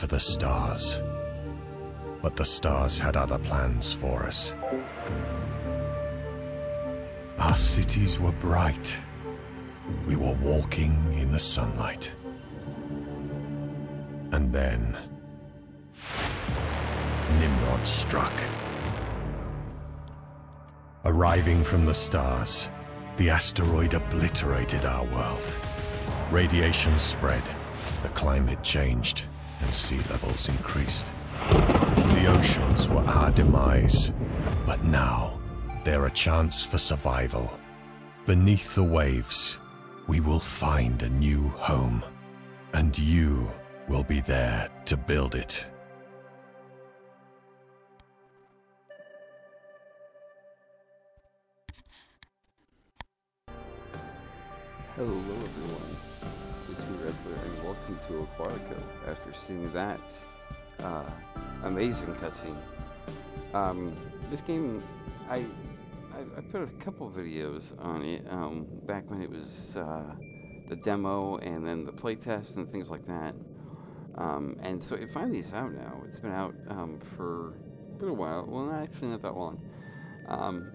for the stars. But the stars had other plans for us. Our cities were bright. We were walking in the sunlight. And then Nimrod struck. Arriving from the stars, the asteroid obliterated our world. Radiation spread, the climate changed, and sea levels increased. The oceans were our demise, but now they're a chance for survival. Beneath the waves, we will find a new home, and you will be there to build it. Hello everyone, it's me Wrestler and welcome to Aquatico. After seeing that amazing cutscene, this game, I put a couple videos on it back when it was the demo and then the playtest and things like that, and so it finally is out now. It's been out for a little while, well actually not that long,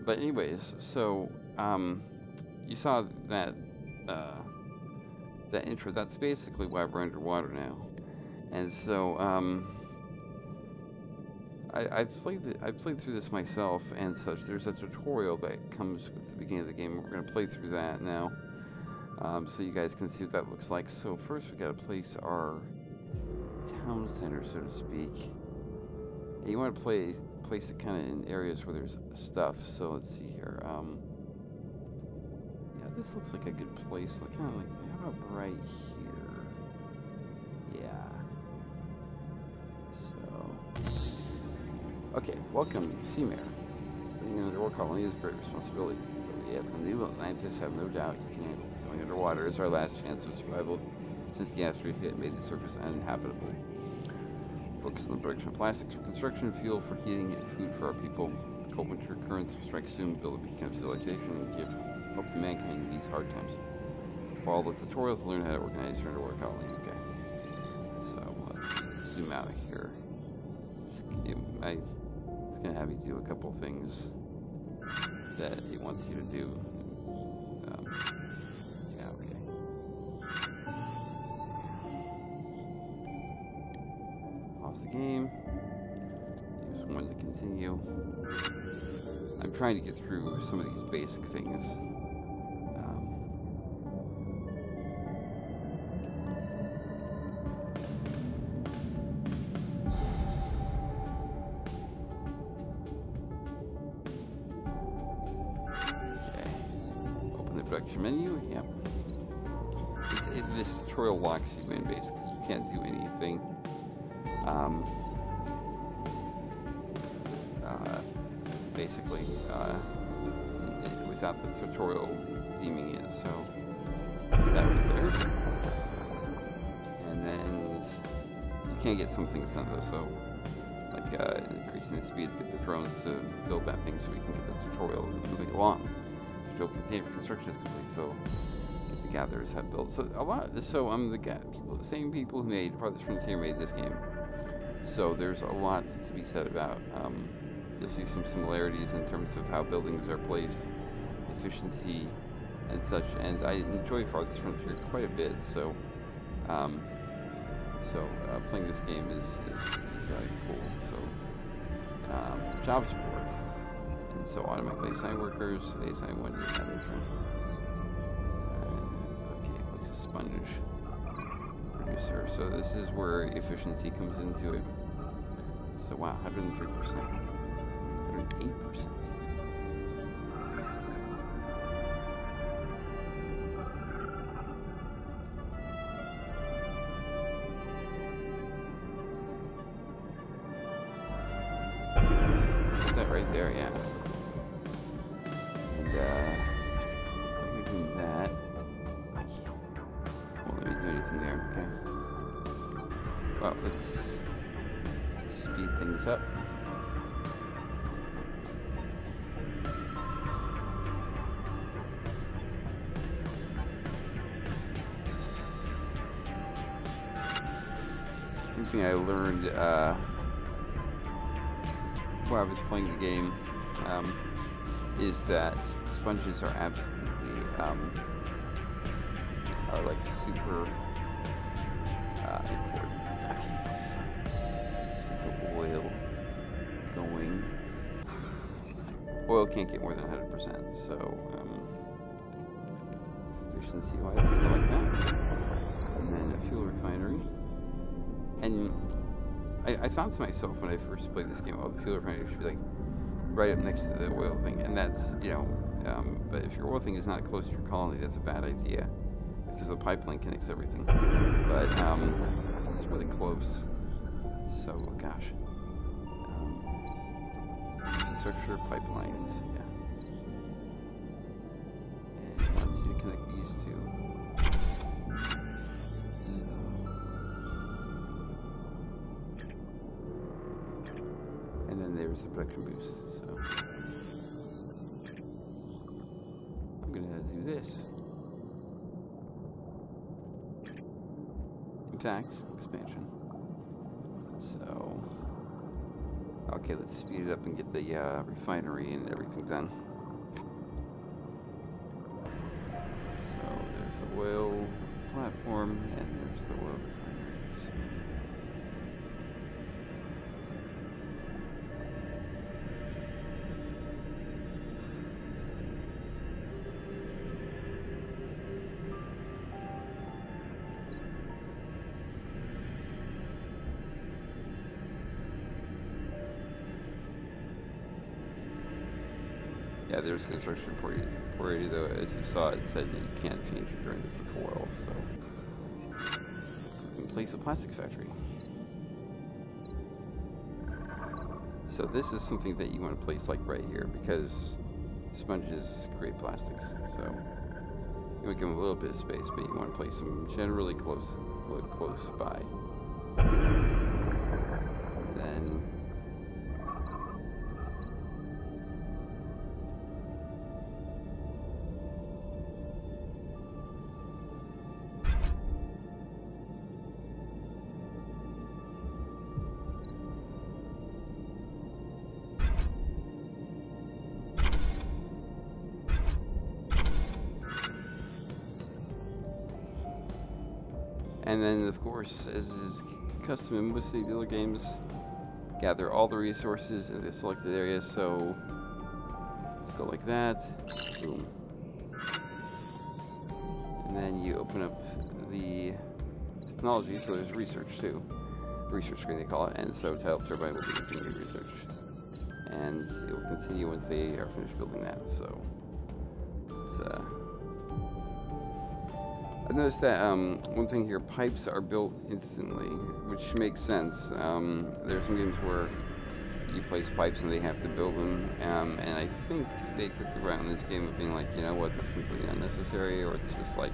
but anyways, so you saw that that intro. That's basically why we're underwater now, and so I've played through this myself and such. There's a tutorial that comes with the beginning of the game. We're going to play through that now, so you guys can see what that looks like. So first we got to place our town center, so to speak. And you want to place it kind of in areas where there's stuff. So let's see here. This looks like a good place. Kind of like, how about right here? Yeah. So, okay. Welcome, Seamare. Being an underwater colony is a great responsibility, but yet the new Atlantis have no doubt you can handle. Going underwater is our last chance of survival, since the asteroid hit made the surface uninhabitable. Focus on the production of plastics for construction, fuel for heating, and food for our people. Cold winter currents will strike soon, build a beacon of civilization, and give hope to mankind in these hard times. Follow the tutorials to learn how to organize your underwater colony. Okay. So let's zoom out of here. It's going to have you do a couple things that it wants you to do. Yeah, okay. Pause the game. Use 1 to continue. I'm trying to get through some of these basic things. Okay. Open the production menu. Yep. This tutorial locks you in basically. You can't do anything. Basically, without the tutorial deeming it, so that right there. And then you can't get some things done though, so like increasing the speed to get the drones to build that thing so we can get the tutorial moving along. The build container for construction is complete, so get the gatherers have built. So the same people who made Farthest Frontier made this game. So there's a lot to be said about. You'll see some similarities in terms of how buildings are placed, efficiency, and such. And I enjoy Farthest Frontier quite a bit. So, playing this game is cool. So, job support, and so automatically assign workers. They assign one to another turn. Okay, place a sponge producer. So this is where efficiency comes into it. So wow, 103%. 8%. Is that right there? Yeah. And we're doing that. Won't let me do anything there. Okay. Well, let's speed things up. I learned while I was playing the game is that sponges are absolutely like super important. Okay, let's get the oil going. Oil can't get more than 100%, so efficiency wise, let's go like that. And then a fuel refinery. And I found to myself when I first played this game, oh, the fuel refinery should be like right up next to the oil thing, and that's, you know, but if your oil thing is not close to your colony, that's a bad idea, because the pipeline connects everything. But it's really close. So, gosh. Infrastructure pipelines, yeah. And it wants you to connect these two. And then there's the production boost. So I'm gonna do this. In fact, expansion. So okay, let's speed it up and get the refinery and everything done. So there's the oil platform and there's the oil refineries. Yeah, there's construction for you though. As you saw, it said that you can't change it during the oil, so you can place a plastics factory. So this is something that you want to place like right here, because sponges create plastics. So you want to give them a little bit of space, but you want to place them generally close by. Then And then, of course, as is custom in most of the other games, gather all the resources in the selected area. So let's go like that. Boom. And then you open up the technology, so there's research too. Research screen, they call it. And so Tidal Turbine will be continuing research. And it will continue once they are finished building that. So it's I noticed that one thing here, pipes are built instantly, which makes sense. There are some games where you place pipes and they have to build them, and I think they took the route in this game of being like, you know what, that's completely unnecessary, or it's just like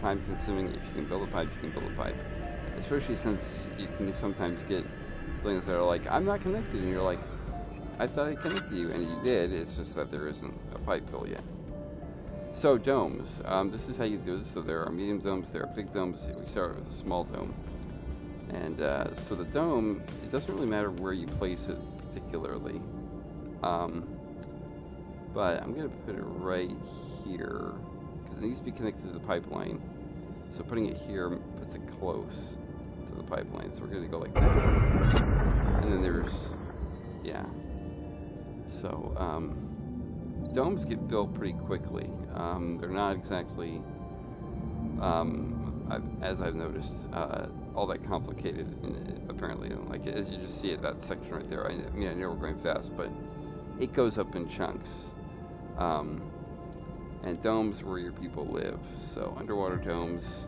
time consuming. If you can build a pipe, you can build a pipe. Especially since you can sometimes get things that are like, I'm not connected, and you're like, I thought I connected you, and you did, it's just that there isn't a pipe built yet. So domes, this is how you do this. So there are medium domes, there are big domes. We start with a small dome. And so the dome, it doesn't really matter where you place it particularly. But I'm gonna put it right here, because it needs to be connected to the pipeline. So putting it here puts it close to the pipeline. So we're gonna go like that. And then there's, yeah. So, domes get built pretty quickly. They're not exactly, as I've noticed, all that complicated, apparently. Like, as you just see it, that section right there, I mean, I know we're going fast, but it goes up in chunks. And domes where your people live. So, underwater domes,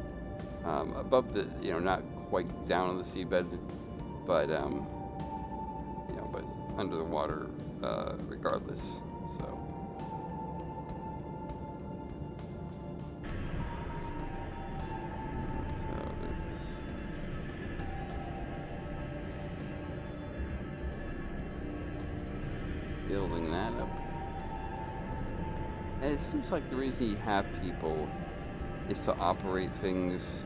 above the, you know, not quite down on the seabed, but, you know, but under the water, regardless. So there's building that up. And it seems like the reason you have people is to operate things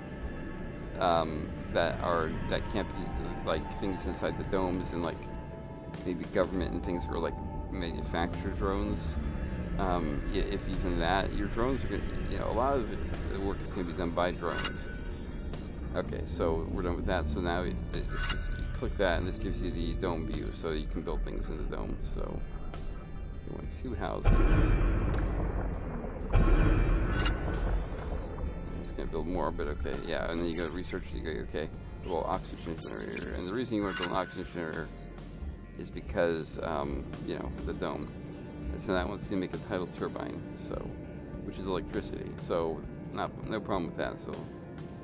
that can't be like things inside the domes and like maybe government and things are like manufacture drones. If even that, your drones are gonna, a lot of the work is gonna be done by drones. Okay, so we're done with that. So now you click that, and this gives you the dome view, so you can build things in the dome. So you want 2 houses. I'm just gonna build more, but okay, yeah. And then you go to research. You go, okay, well, oxygen generator. And the reason you want to build an oxygen generator is because the dome. And so that one's gonna make a tidal turbine, so which is electricity. So no problem with that. So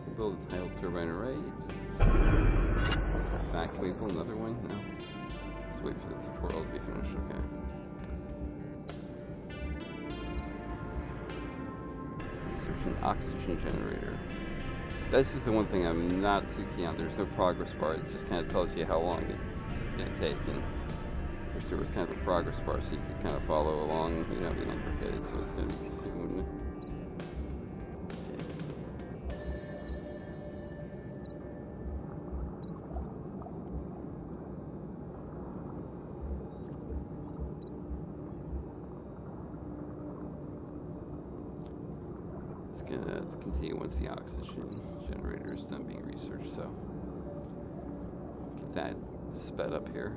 we'll build a tidal turbine array. Back, can we build another one? No. Let's wait for the tutorial to be finished. Okay. Research an oxygen generator. This is the one thing I'm not too keen on. There's no progress bar. It just kind of tells you how long it's gonna take. And wish there was kind of a progress bar so you could kind of follow along, be like, okay, so it's going to be soon. Okay. It's going to continue once the oxygen generator is done being researched, so get that sped up here.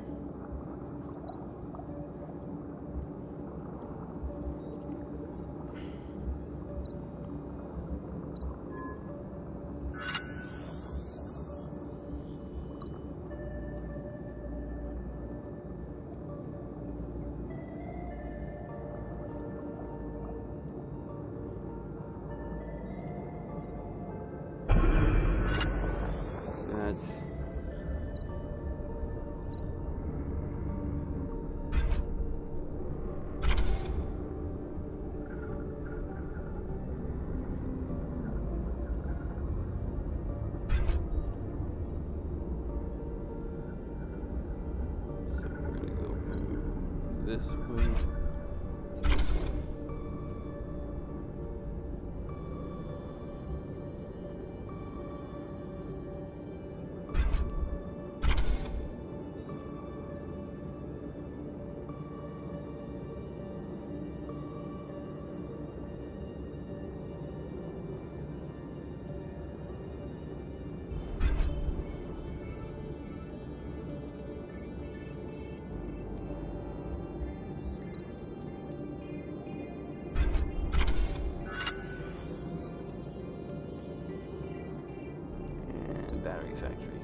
This one to this one. Battery factory.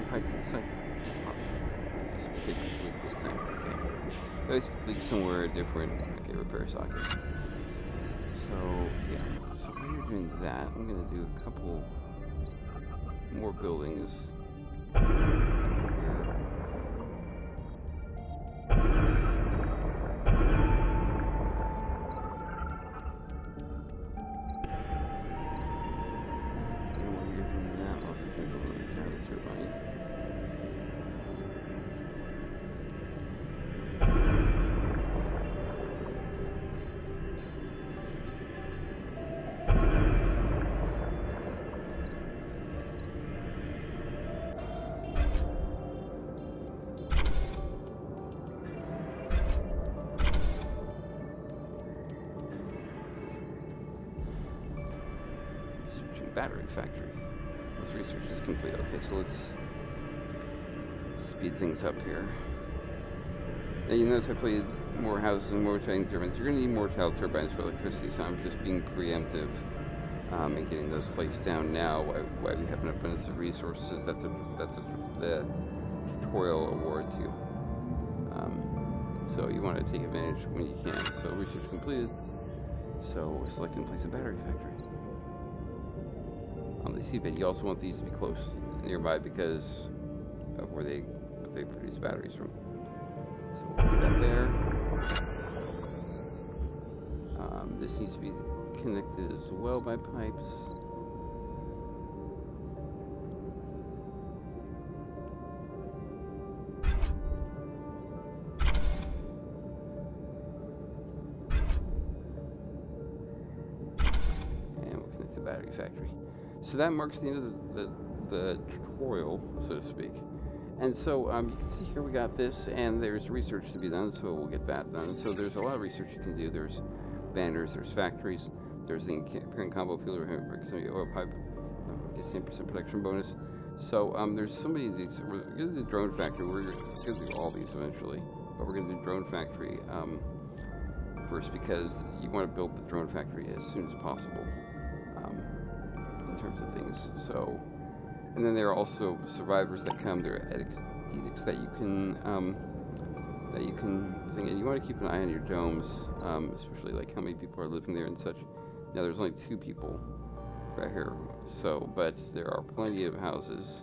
Pipe inside. Oh, I guess we could leak this time. Okay. Let's leak somewhere different. Okay, repair socket. So yeah. So while you're doing that, I'm gonna do a couple more buildings. Battery factory. This research is complete. Okay, so let's speed things up here. Now you notice I played more houses and more train turbines. You're going to need more tidal turbines for electricity, so I'm just being preemptive and getting those placed down now while we have an abundance of resources. That's the tutorial award to you. So you want to take advantage when you can. So research completed. So select and place a battery factory. On the seabed, you also want these to be close nearby because of where they produce batteries from. So we'll put that there. This needs to be connected as well by pipes. battery factory. So that marks the end of the tutorial, so to speak. And so you can see here we got this, and there's research to be done, so we'll get that done. So there's a lot of research you can do. There's banners, there's factories, there's the apparent combo fuel or some oil pipe, gets 10% production bonus. So there's so many of these. We're going to do the drone factory. We're going to do all these eventually, but we're going to do drone factory first because you want to build the drone factory as soon as possible in terms of things. So. And then there are also survivors that come. There are edicts that you can think. And you want to keep an eye on your domes, especially like how many people are living there and such. Now there's only 2 people right here, so but there are plenty of houses,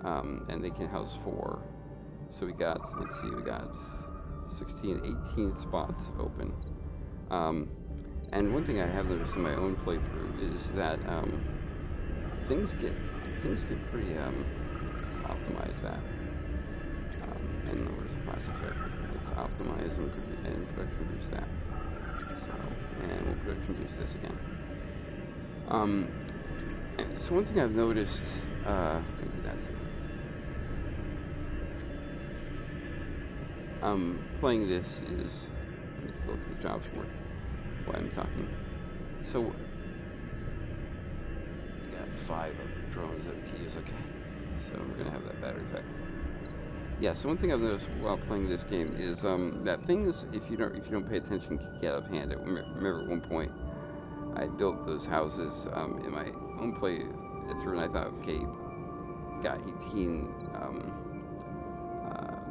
and they can house 4. So we got, let's see, we got 16, 18 spots open. And one thing I have noticed in my own playthrough is that things get pretty optimized. That and where's the plastic factory? Let's optimize and production boost that. So, and we'll production boost this again. So one thing I've noticed, playing this is, let's go to the jobs more while I'm talking. So we got 5 drones that we can use. Okay, so we're gonna have that battery factory. Yeah. So one thing I've noticed while playing this game is that things, if you don't pay attention, can get out of hand. Remember at one point I built those houses in my own play through, and I thought, okay, got 18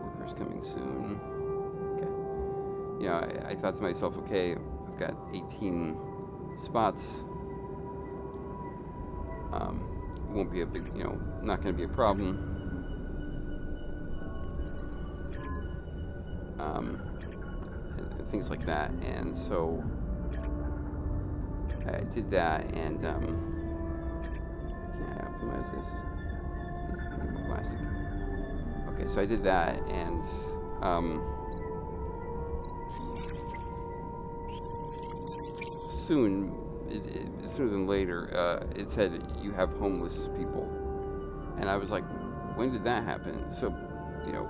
workers coming soon. Okay. You know, I thought to myself, okay, I've got 18 spots. Won't be a big, you know, not going to be a problem. And things like that, and so I did that, and can I optimize this? Plastic. Okay, so I did that, and sooner than later, it said you have homeless people, and I was like, when did that happen? So, you know,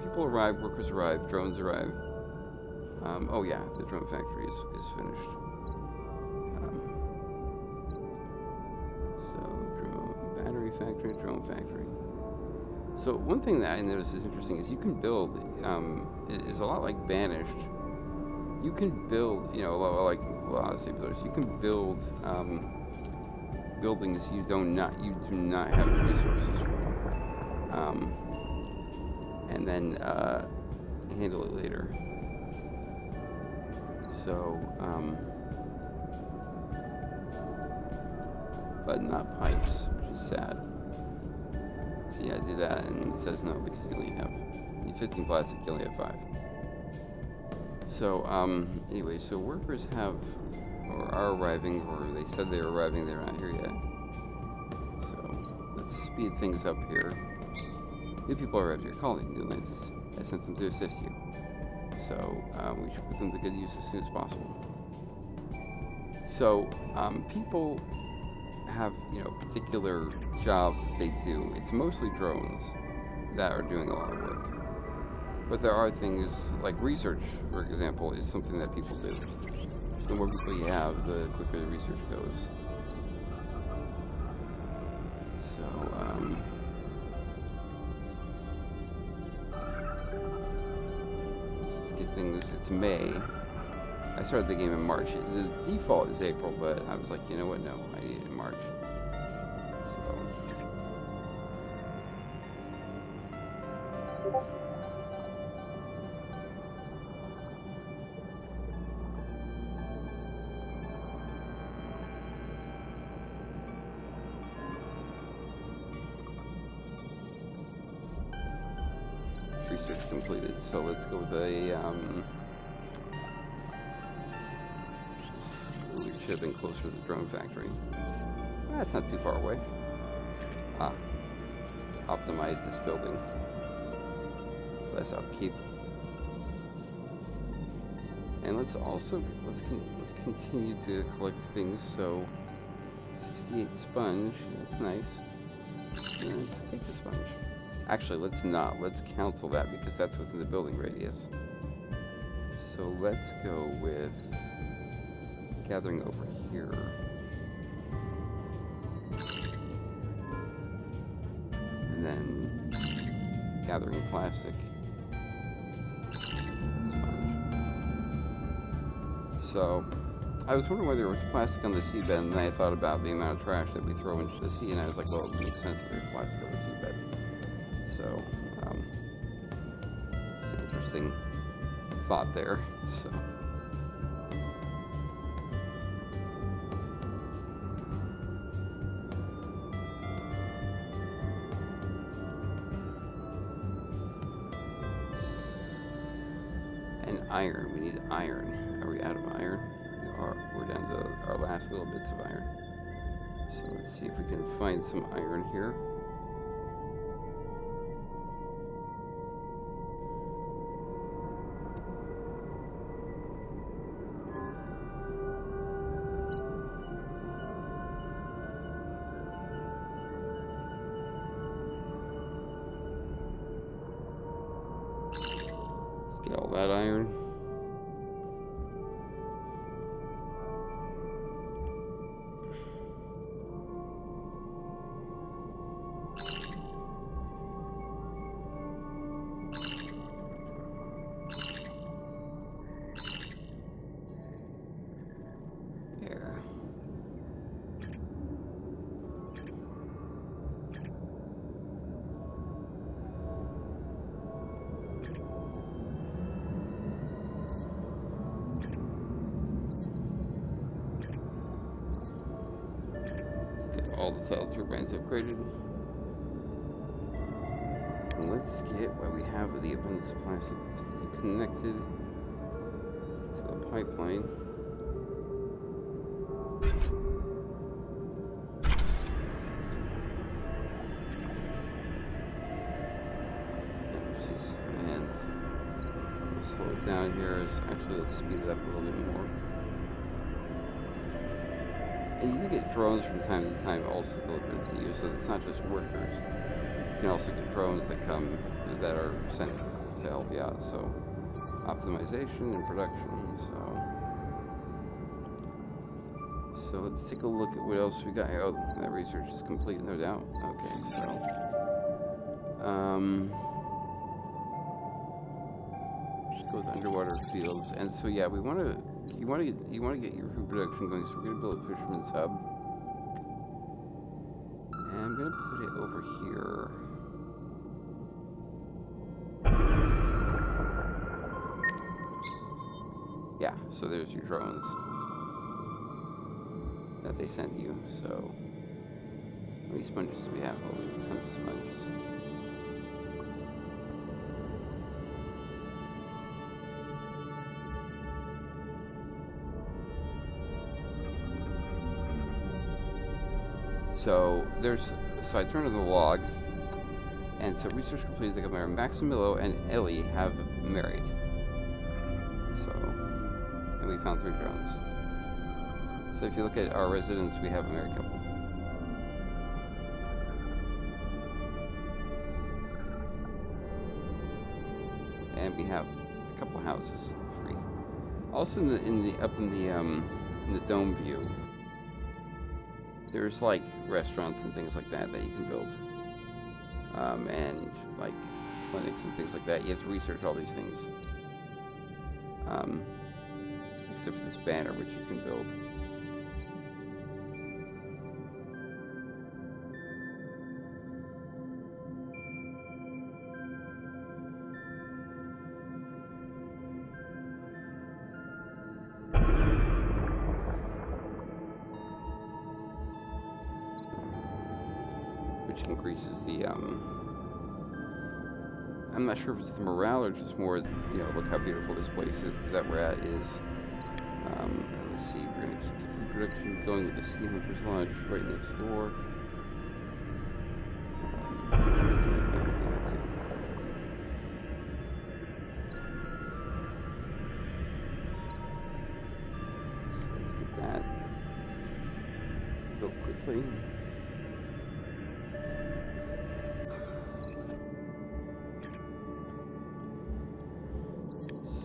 people arrive, workers arrive, drones arrive. Oh yeah, the drone factory is finished. So battery factory, drone factory. So one thing that I noticed is interesting is you can build. It is a lot like Banished. You can build, you know, a lot like, well, I'll say builders. You can build buildings you do not have resources for, and then handle it later. So, but not pipes, which is sad. So yeah, I do that, and it says no because you only have 15 plastic. You only have 5. So anyway, so workers have or are arriving, or they said they were arriving. They're not here yet. So let's speed things up here. New people arrived here. Calling new lenses. I sent them to assist you. So we should put them to good use as soon as possible. So people have, you know, particular jobs that they do. It's mostly drones that are doing a lot of work. But there are things like research, for example, is something that people do. The more people you have, the quicker the research goes. So, let's get things. It's May. I started the game in March. The default is April, but I was like, you know what? No, I need it in March. Research completed. So let's go with a we should have been closer to the drone factory. That's not too far away. Optimize this building. Less upkeep. And let's continue to collect things. So 68 sponge. That's nice. Yeah, let's take the sponge. Actually, let's not. Let's cancel that because that's within the building radius. So let's go with gathering over here. And then gathering plastic. So, I was wondering whether there was plastic on the seabed, and then I thought about the amount of trash that we throw into the sea, and I was like, well, it makes sense that there's plastic on the seabed. So, it's an interesting thought there. So. And iron. We need iron. Are we out of iron? We are. We're down to our last little bits of iron. So let's see if we can find some iron here. Let's get all that iron. All the cell turbines upgraded. And let's get what we have of the abundance of plastic. Let's get connected to a pipeline. And we'll slow it down here. Actually, let's speed it up a little bit more. And you do get drones from time to time also delivered to you, so it's not just workers. You can also get drones that come, that are sent to help you out, so optimization and production, so let's take a look at what else we got here. Oh, that research is complete, no doubt. Okay, so, just go with underwater fields, and so yeah, we want to, you want to get your food production going, so we're going to build a fisherman's hub. And I'm going to put it over here. Yeah, so there's your drones that they sent you. So, how many sponges do we have? Oh, we have tons of sponges. So I turned on the log, and so research completed. They got married. Maximilo and Ellie have married. So, and we found 3 drones. So if you look at our residence, we have a married couple. And we have a couple houses free. Also up in the dome view, there's like restaurants and things like that you can build, and like clinics and things like that. You have to research all these things, except for this banner, which you can build. Increases the, I'm not sure if it's the morale or just more, look how beautiful this place is, that we're at is. Let's see, we're going to keep the food production going with the Sea Hunter's Lodge right next door. Let's get that. built quickly.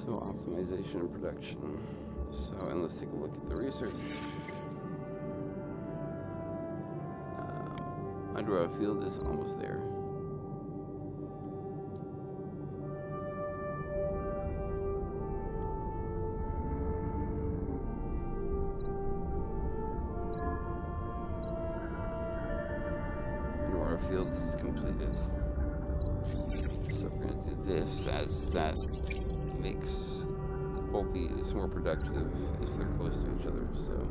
So optimization and production. So, and let's take a look at the research. Underwater field is almost there. Underwater field is completed. So we're going to do this as that makes both these more productive if they're close to each other. So.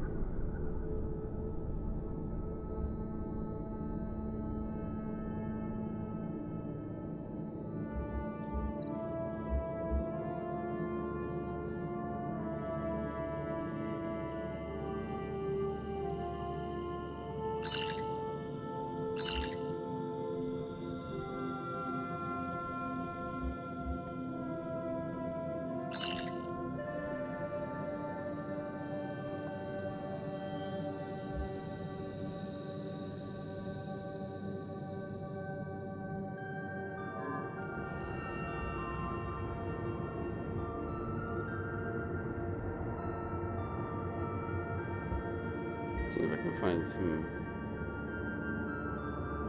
See if I can find some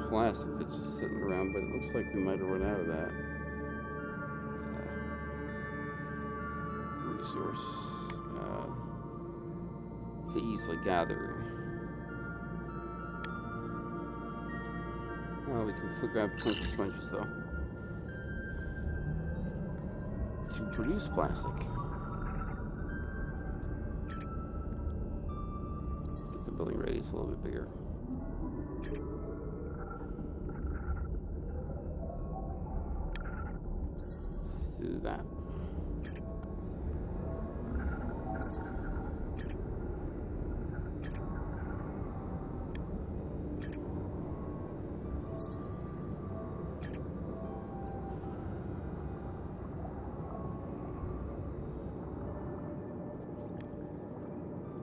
plastic that's just sitting around, but it looks like we might have run out of that resource to easily gather. Oh, we can still grab tons of sponges though to produce plastic. Building radius a little bit bigger. Let's do that.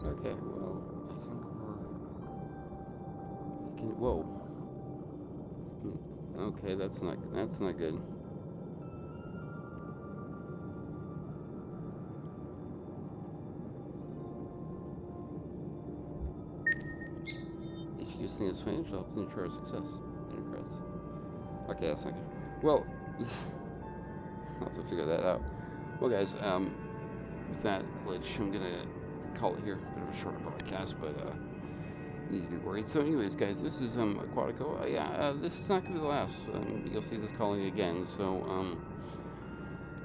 Okay, well, I think we're... Whoa. Okay, that's not good. Introducing a swing helps ensure success. Okay, that's not good. Well, I'll have to figure that out. Well, guys, with that glitch, I'm gonna call it here. Bit of a shorter broadcast, but need to be worried. So anyways, guys, this is Aquatico. This is not gonna be the last. You'll see this colony again. So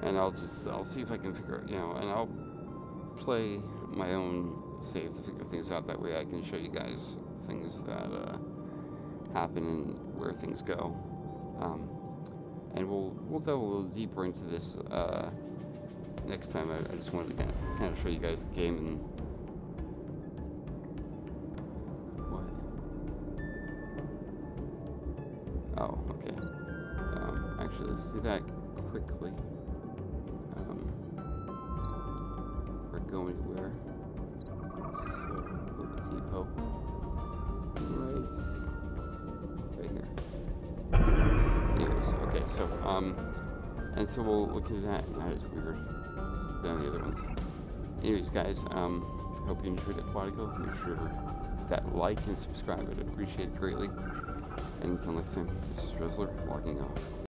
and I'll see if I can figure out, and I'll play my own save to figure things out. That way I can show you guys things that happen and where things go. And we'll delve a little deeper into this next time. I just wanted to kind of show you guys the game and what. Oh, okay. Actually, let's do that quickly. We're going where? So, depot. Right here. Anyways, okay, so and so we'll look into that. That is weird than the other ones. Anyways, guys, hope you enjoyed Aquatico. Make sure that like and subscribe. I'd appreciate it greatly. And until next time, this is Drizzler logging off.